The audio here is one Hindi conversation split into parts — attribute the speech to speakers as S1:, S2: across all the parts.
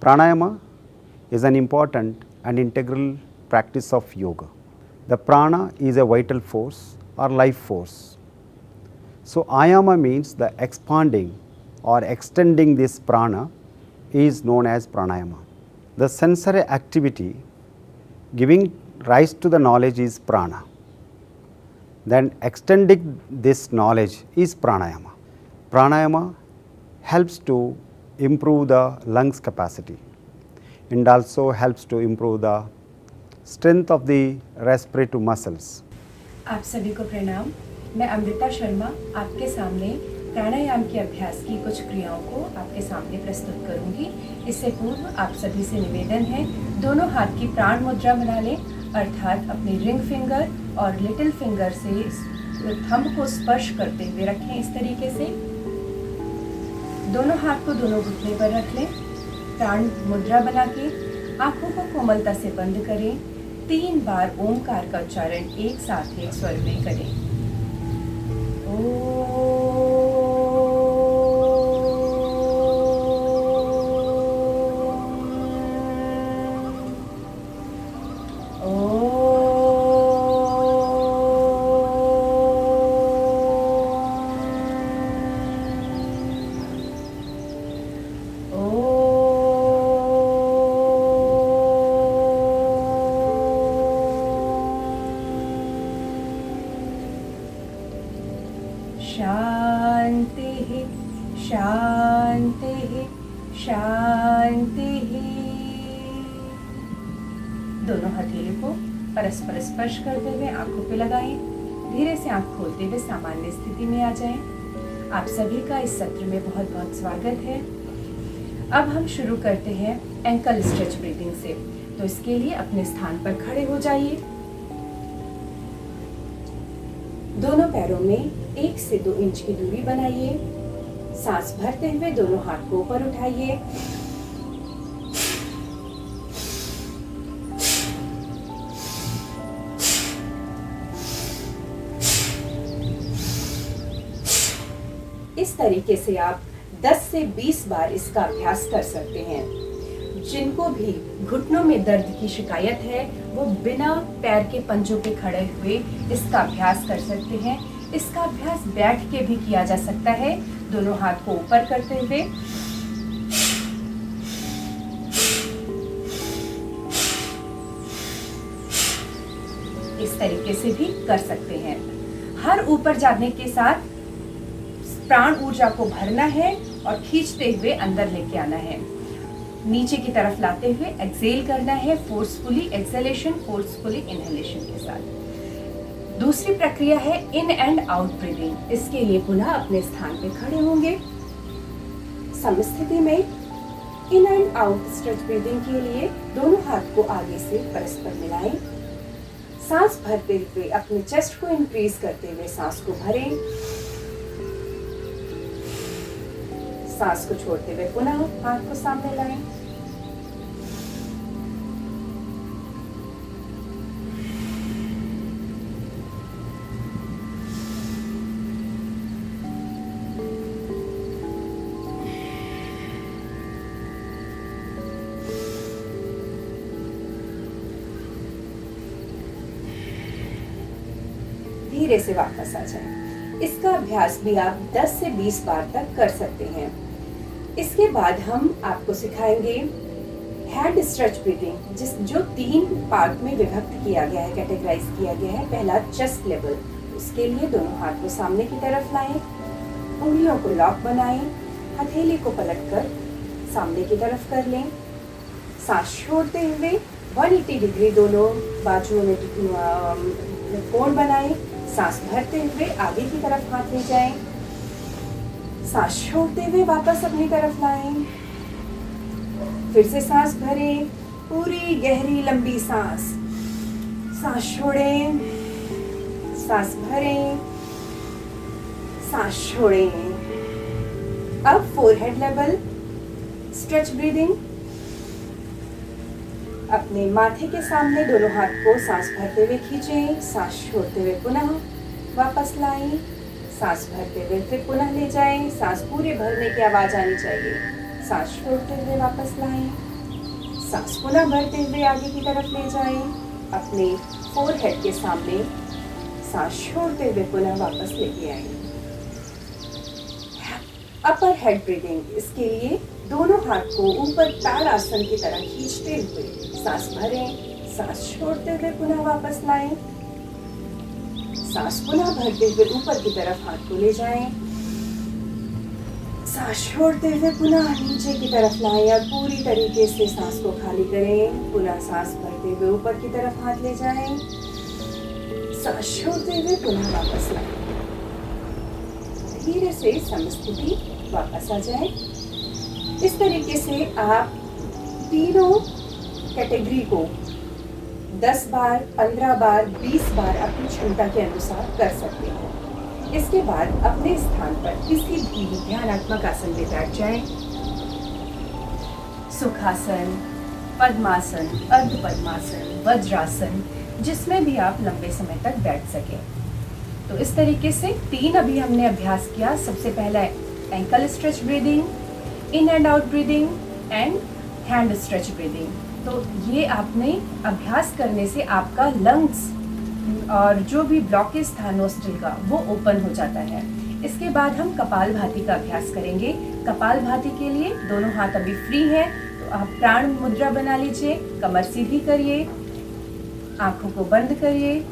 S1: Pranayama is an important and integral practice of yoga. The prana is a vital force or life force. So ayama means the expanding or extending this prana is known as pranayama. The sensory activity giving rise to the knowledge is prana. Then extending this knowledge is pranayama. Pranayama helps to improve the lungs capacity and also helps to improve the strength of the respiratory muscles.
S2: आप सभी को प्रणाम। मैं अमृता शर्मा आपके सामने प्राणायाम के अभ्यास की कुछ क्रियाओं को आपके सामने प्रस्तुत करूंगी। इससे पूर्व आप सभी से निवेदन है, दोनों हाथ की प्राण मुद्रा बना लें, अर्थात अपने रिंग फिंगर और लिटिल फिंगर से थंब को स्पर्श करते हुए रखें। इस तरीके से दोनों हाथ को दोनों घुटने पर रख लें। प्राण मुद्रा बना के आंखों को कोमलता से बंद करें। 3 बार ओमकार का उच्चारण एक साथ एक स्वर में करें। शांति शांति शांति। दोनों हथेली को परस्पर स्पर्श करते हुए आंखों पे लगाएं। धीरे से आंख खोलते हुए सामान्य स्थिति में आ जाएं। आप सभी का इस सत्र में बहुत बहुत स्वागत है। अब हम शुरू करते हैं एंकल स्ट्रेच ब्रीदिंग से। तो इसके लिए अपने स्थान पर खड़े हो जाइए। दोनों पैरों में 1 से 2 इंच की दूरी बनाइए। सांस भरते हुए दोनों हाथ को ऊपर उठाइए। इस तरीके से आप 10 से 20 बार इसका अभ्यास कर सकते हैं। जिनको भी घुटनों में दर्द की शिकायत है वो बिना पैर के पंजों पे खड़े हुए इसका अभ्यास कर सकते हैं। इसका अभ्यास बैठ के भी किया जा सकता है, दोनों हाथ को ऊपर करते हुए। इस तरीके से भी कर सकते हैं। हर ऊपर जाने के साथ प्राण ऊर्जा को भरना है और खींचते हुए अंदर लेके आना है। नीचे की तरफ लाते हुए एक्सेल करना है, फोर्सफुली एक्सेलेशन, फोर्सफुली इनहेलेशन के साथ। दूसरी प्रक्रिया है इन एंड आउट ब्रीदिंग। इसके लिए पुनः अपने स्थान पे खड़े होंगे। समस्थिति में in and out stretch breathing के लिए दोनों हाथ को आगे से परस्पर मिलाएं। सांस भरते हुए अपने चेस्ट को इंक्रीज करते हुए सांस को भरें। सांस को छोड़ते हुए पुनः हाथ को सामने लाएं। धीरे से वापस आ जाएं। इसका अभ्यास भी आप 10 से 20 बार तक कर सकते हैं। इसके बाद हम आपको सिखाएंगे हेड स्ट्रेच ब्रीदिंग, जो 3 पार्ट में विभक्त किया गया है, कैटेगराइज किया गया है। पहला चेस्ट लेवल। उसके लिए दोनों हाथ को सामने की तरफ लाएं, उंगलियों को लॉक बनाएं, हथेली को पलटकर सामने की तरफ कर लें। सांस छोड़ते हुए 180 डिग्री दोनों बाजुओं में कोण बनाएं। सांस भरते हुए आगे की तरफ हाथ ले जाएं। सांस छोड़ते हुए वापस अपनी तरफ लाएं। फिर से सांस भरें, पूरी गहरी लंबी सांस। सांस छोड़ें, सांस भरें, सांस छोड़ें। अब फोरहेड लेवल स्ट्रेच ब्रीदिंग। अपने माथे के सामने दोनों हाथ को सांस भरते हुए खींचें। सांस छोड़ते हुए पुनः वापस लाएं। सांस भरते हुए फिर पुनः ले जाएं। सांस पूरे भरने की आवाज आनी चाहिए। सांस छोड़ते हुए वापस लाएं। सांस पुनः भरते हुए आगे की तरफ ले जाएं। अपने फोरहेड के सामने सांस छोड़ते हुए पुनः वापस लेके आएं। अपर हेड ब्रीदिंग, इसके लिए दोनों हाथ को ऊपर ताड़ासन की तरह खींचते हुए सांस भरें, सांस छोड़ते हुए पुनः वापस लाएं। सांस पुनः भरते हुए ऊपर की तरफ हाथ को ले जाएं, सांस छोड़ते हुए पुनः नीचे की तरफ लाएं और पूरी तरीके से सांस को खाली करें। पुनः सांस भरते हुए ऊपर की तरफ हाथ ले जाएं, सांस छोड़ते हुए पुनः वापस लाएं। धीरे से समस्थिति वापस आ जाए। इस तरीके से आप तीनों कैटेगरी को 10 बार, 15 बार, 20 बार अपनी क्षमता के अनुसार कर सकते हैं। इसके बाद अपने स्थान पर किसी भी ध्यानात्मक आसन में बैठ जाएं। सुखासन, पद्मासन, अर्ध पद्मासन, वज्रासन, जिसमें भी आप लंबे समय तक बैठ सकें। तो इस तरीके से 3 अभी हमने अभ्यास किया। सबसे पहला ankle stretch breathing, in and out breathing and hand stretch breathing. तो ये आपने अभ्यास करने से आपका लंग्स और जो भी ब्लॉकेज था नोस्ट्रिल का वो ओपन हो जाता है। इसके बाद हम कपालभाति का अभ्यास करेंगे। कपालभाति के लिए दोनों हाथ अभी फ्री हैं, तो आप प्राण मुद्रा बना लीजिए। कमर सीधी करिए, आंखों को बंद करिए।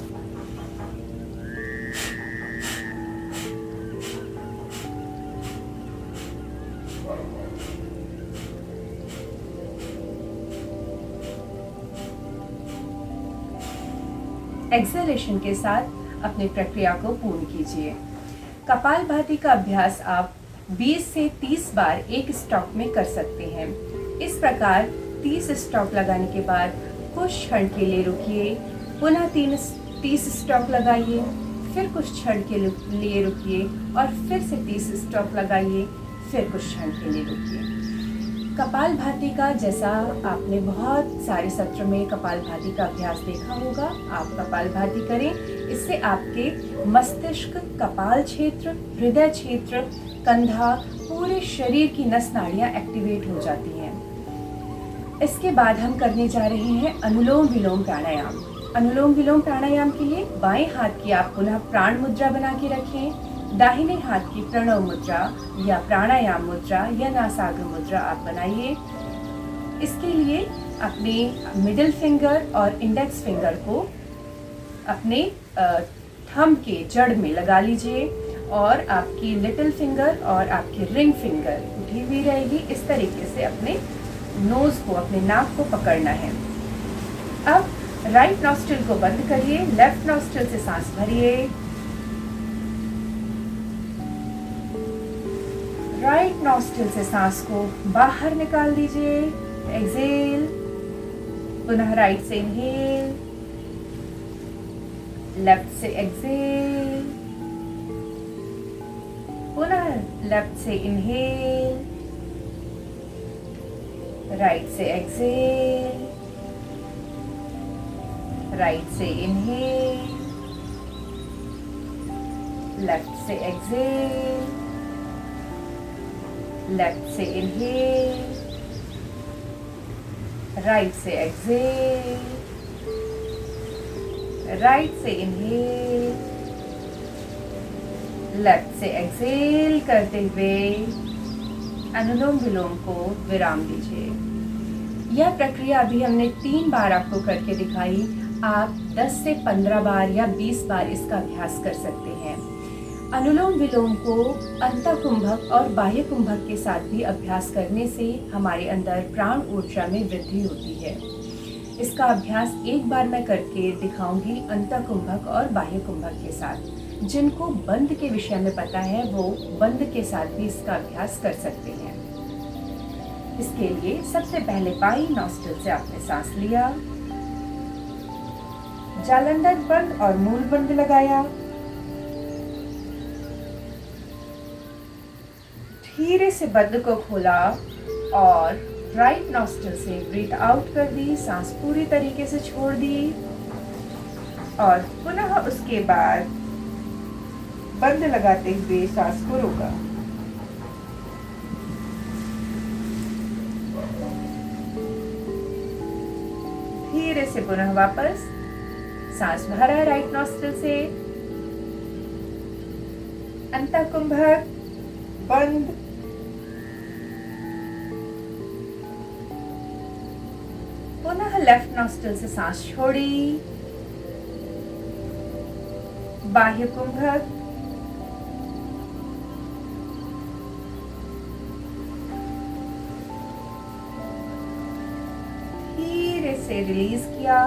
S2: एक्सेलेशन के साथ अपनी प्रक्रिया को पूर्ण कीजिए। कपालभाति का अभ्यास आप 20 से 30 बार एक स्टॉक में कर सकते हैं। इस प्रकार 30 स्टॉक लगाने के बाद कुछ क्षण के लिए रुकिए, पुनः 30 स्टॉक लगाइए, फिर कुछ क्षण के लिए रुकिए और फिर से 30 स्टॉक लगाइए, फिर कुछ क्षण के लिए रुकिए। कपालभाति का जैसा आपने बहुत सारे सत्र में कपालभाति का अभ्यास देखा होगा, आप कपालभाति करें। इससे आपके मस्तिष्क, कपाल क्षेत्र, हृदय क्षेत्र, कंधा, पूरे शरीर की नस नाड़ियाँ एक्टिवेट हो जाती हैं। इसके बाद हम करने जा रहे हैं अनुलोम विलोम प्राणायाम। अनुलोम विलोम प्राणायाम के लिए बाएं हाथ की आप पुनः प्राण मुद्रा बना के रखें। दाहिने हाथ की प्रणव मुद्रा या प्राणायाम मुद्रा या नासाग्र मुद्रा आप बनाइए। इसके लिए अपने मिडिल फिंगर और इंडेक्स फिंगर को अपने थंब के जड़ में लगा लीजिए और आपकी लिटिल फिंगर और आपकी रिंग फिंगर उठी हुई रहेगी। इस तरीके से अपने नोज को, अपने नाक को पकड़ना है। अब राइट नॉस्ट्रिल को बंद करिए, लेफ्ट नॉस्ट्रिल से सांस भरिए। राइट नॉस्ट्रिल से सांस को बाहर निकाल दीजिए, एक्सेल। पुनः राइट से इनहेल, लेफ्ट से एक्सेल, पुनः लेफ्ट से इनहेल, राइट से एक्सेल, राइट से इनहेल, लेफ्ट से एक्सेल, लेफ्ट से इनहेल, राइट से एक्सेल, राइट से इनहेल, लेफ्ट से एक्सेल करते हुए अनुलोम विलोम को विराम दीजिए। यह प्रक्रिया अभी हमने 3 बार आपको करके दिखाई। आप 10 से 15 बार या 20 बार इसका अभ्यास कर सकते हैं। अनुलोम विलोम को अंतःकुंभक और बाह्य कुंभक के साथ भी अभ्यास करने से हमारे अंदर प्राण ऊर्जा में वृद्धि होती है। इसका अभ्यास एक बार मैं करके दिखाऊंगी अंतःकुंभक और बाह्य कुंभक के साथ। जिनको बंद के विषय में पता है वो बंद के साथ भी इसका अभ्यास कर सकते हैं। इसके लिए सबसे पहले बाई नॉस्ट्रिल से आपने सांस लिया, जालंधर बंद और मूल बंद लगाया, धीरे से बंद को खोला और राइट नॉस्ट्रिल से ब्रीथ आउट कर दी, सांस पूरी तरीके से छोड़ दी और पुनः उसके बाद बंद लगाते हुए सांस को रोका। धीरे से पुनः वापस। सांस भरा राइट नॉस्ट्रिल से, अंतःकुंभक बंद, पुनः लेफ्ट नॉस्ट्रिल से सांस छोड़ी, बाह्य कुंभक, धीरे से रिलीज किया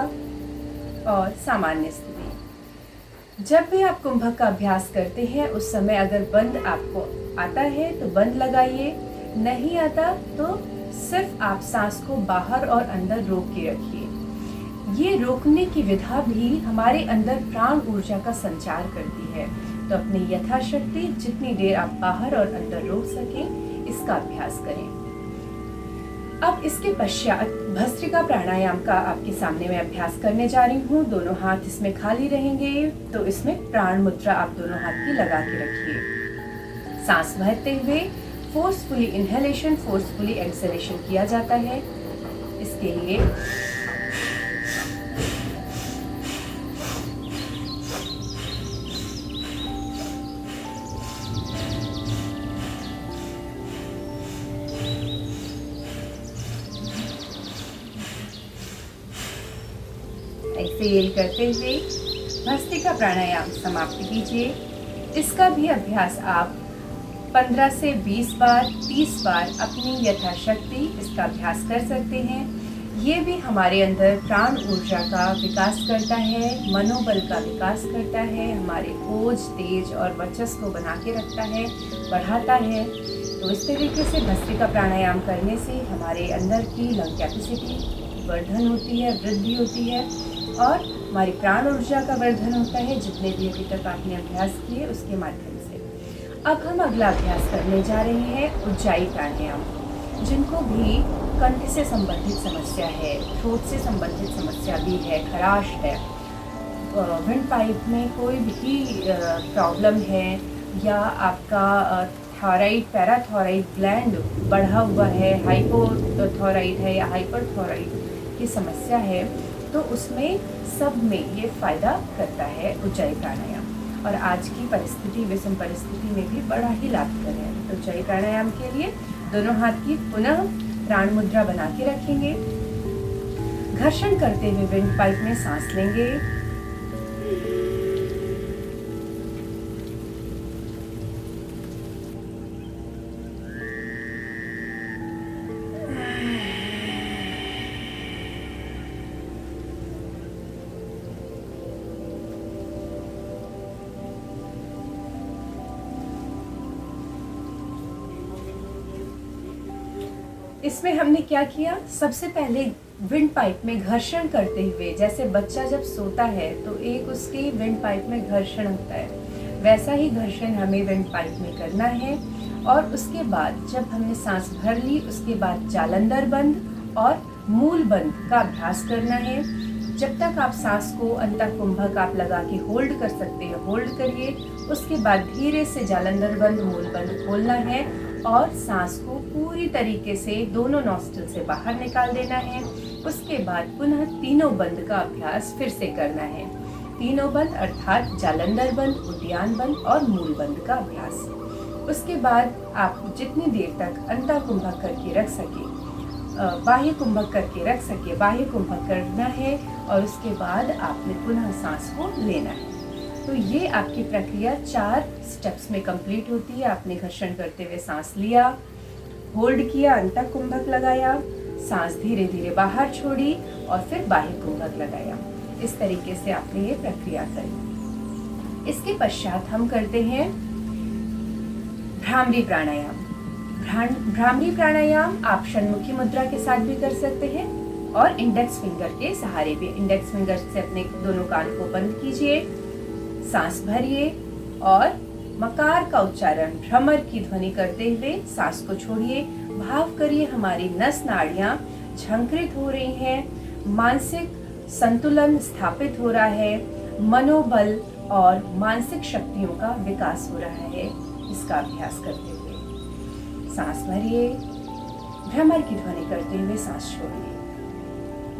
S2: और सामान्य स्थिति। जब भी आप कुंभक का अभ्यास करते हैं उस समय अगर बंद आपको आता है तो बंद लगाइए, नहीं आता तो सिर्फ आप सांस को बाहर और अंदर रोक के रखिए। ये रोकने की विधा भी हमारे अंदर प्राण ऊर्जा का संचार करती है, तो अपनी यथाशक्ति जितनी देर आप बाहर और अंदर रोक सकें इसका अभ्यास करें। अब इसके पश्चात भस्त्रिका प्राणायाम का आपके सामने मैं अभ्यास करने जा रही हूँ। दोनों हाथ इसमें खाली रहेंगे, तो इसमें प्राण मुद्रा आप दोनों हाथ की लगा के रखिए। सांस भरते हुए फोर्सफुली इनहेलेशन, फोर्सफुली एक्सहेलेशन किया जाता है। इसके लिए एक्सहेल करते हुए भस्त्रिका प्राणायाम समाप्त कीजिए। इसका भी अभ्यास आप 15 से 20 बार, 30 बार अपनी यथाशक्ति इसका अभ्यास कर सकते हैं। ये भी हमारे अंदर प्राण ऊर्जा का विकास करता है, मनोबल का विकास करता है, हमारे ओज, तेज और वर्चस्व को बना के रखता है, बढ़ाता है। तो इस तरीके से भस्त्रिका प्राणायाम करने से हमारे अंदर की लंग कैपेसिटी वर्धन होती है, वृद्धि होती है और हमारी प्राण ऊर्जा का वर्धन होता है, जितने भी अभी तक आपने अभ्यास किए उसके माध्यम से। अब हम अगला अभ्यास करने जा रहे हैं उज्जाई प्राणायाम। जिनको भी कंठ से संबंधित समस्या है, थ्रोट से संबंधित समस्या भी है, खराश है, विंड पाइप में कोई भी प्रॉब्लम है, या आपका थायराइड, पैराथायराइड ग्लैंड बढ़ा हुआ है, हाइपोथायराइड है या हाइपरथायराइड की समस्या है, तो उसमें सब में ये फायदा करता है उज्जाई प्राणायाम। और आज की परिस्थिति, विषम परिस्थिति में भी बड़ा ही लाभकर है। तो उज्जाई प्राणायाम के लिए दोनों हाथ की पुनः प्राण मुद्रा बना के रखेंगे। घर्षण करते हुए विंड पाइप में सांस लेंगे। इसमें हमने क्या किया, सबसे पहले विंड पाइप में घर्षण करते हुए, जैसे बच्चा जब सोता है तो एक उसके विंड पाइप में घर्षण होता है, वैसा ही घर्षण हमें विंड पाइप में करना है। और उसके बाद जब हमने सांस भर ली उसके बाद जालंधर बंद और मूल बंद का अभ्यास करना है। जब तक आप सांस को अंतःकुंभक आप लगा के होल्ड कर सकते हैं, होल्ड करिए। उसके बाद धीरे से जालंधर बंद, मूल बंद खोलना है और सांस को पूरी तरीके से दोनों नॉस्ट्रिल से बाहर निकाल देना है। उसके बाद पुनः तीनों बंद का अभ्यास फिर से करना है। तीनों बंद अर्थात जालंधर बंद, उद्यान बंद और मूल बंद का अभ्यास। उसके बाद आप जितनी देर तक अंतःकुंभक करके रख सके, बाह्य कुंभक करके रख सके, बाह्य कुंभक करना है और उसके बाद आपने पुनः सांस को लेना है। तो ये आपकी प्रक्रिया 4 स्टेप्स में कंप्लीट होती है। आपने घर्षण करते हुए सांस लिया, होल्ड किया, अंतःकुंभक लगाया, सांस धीरे धीरे बाहर छोड़ी और फिर बाह्य कुंभक लगाया। इस तरीके से आपने ये प्रक्रिया करी। इसके पश्चात हम करते हैं भ्रामरी प्राणायाम। भ्रामरी प्राणायाम आप षण्मुखी मुद्रा के साथ भी कर सकते हैं और इंडेक्स फिंगर के सहारे भी। इंडेक्स फिंगर से अपने दोनों कान को बंद कीजिए, सांस भरिए और मकार का उच्चारण, भ्रमर की ध्वनि करते हुए सांस को छोड़िए। भाव करिए हमारी नस नाड़ियां झंकृत हो रही हैं, मानसिक संतुलन स्थापित हो रहा है, मनोबल और मानसिक शक्तियों का विकास हो रहा है। इसका अभ्यास करते हुए सांस भरिए, भ्रमर की ध्वनि करते हुए सांस छोड़िए।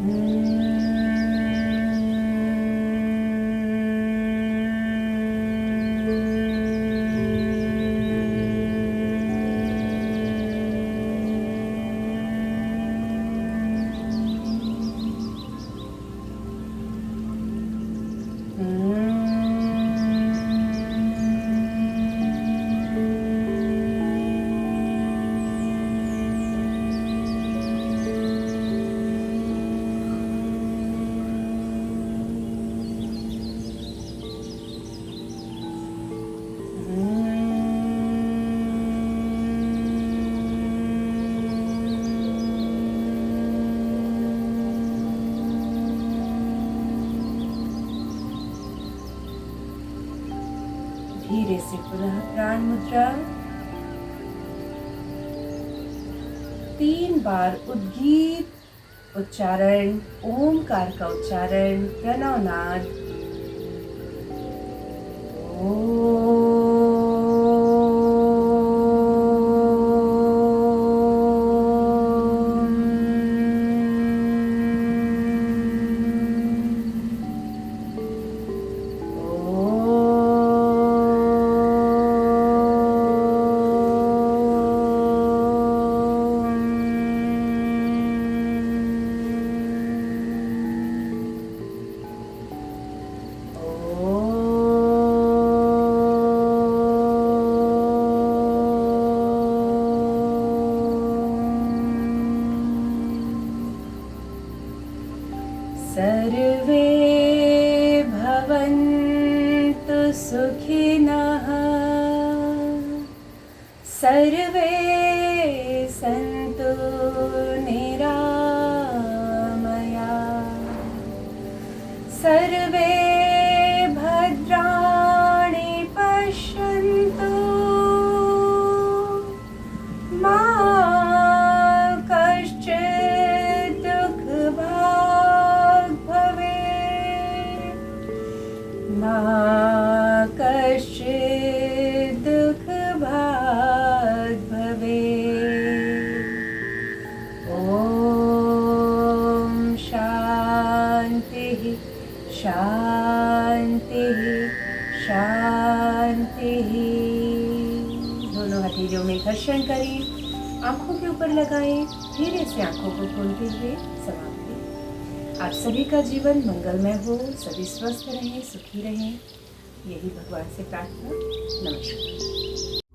S2: धीरे से पुनः प्राण मुद्रा। 3 बार उद्गीत उच्चारण, ओमकार का उच्चारण, प्रणवनाद। सर्वे भवन्तु सुखिनः, सर्वे सन्तु निरामया, सर्वे भद्राणि पश्यन्तु, मा कश्चित् दुःखभाग् भवेत्, मा कश्चित् दुःखभाग् भवेत्। ॐ शान्तिः शान्तिः शान्तिः। दोनों हथेलियों में घर्षण करें, आंखों के ऊपर लगाएं, धीरे से आंखों को खोलते हुए समाप्ति। आप सभी का जीवन मंगलमय हो, सभी स्वस्थ रहें, सुखी रहें, यही भगवान से प्रार्थना। नमस्कार।